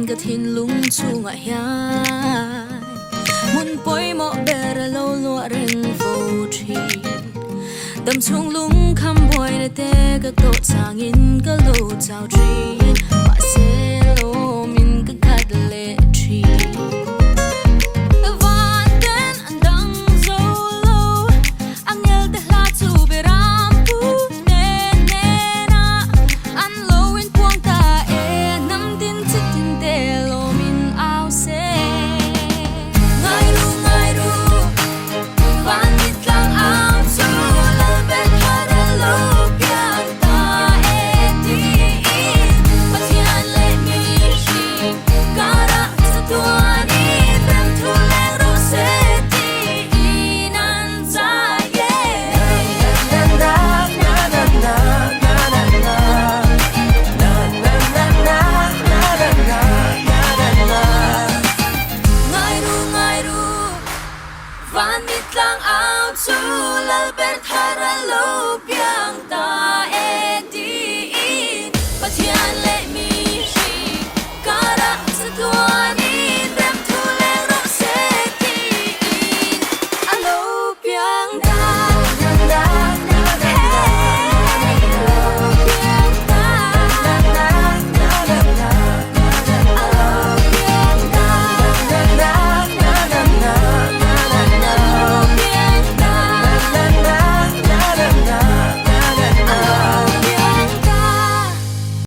กะทินลุงชูงะยายมุนปอยหมอเบระโลลัวเริงโฟทีดำชงลุงคำบอยในเตกะโตจางอินกะโลเจ้าจีมาเซโลมินกะคัดเลทีVanit lang out to lalber haralop yang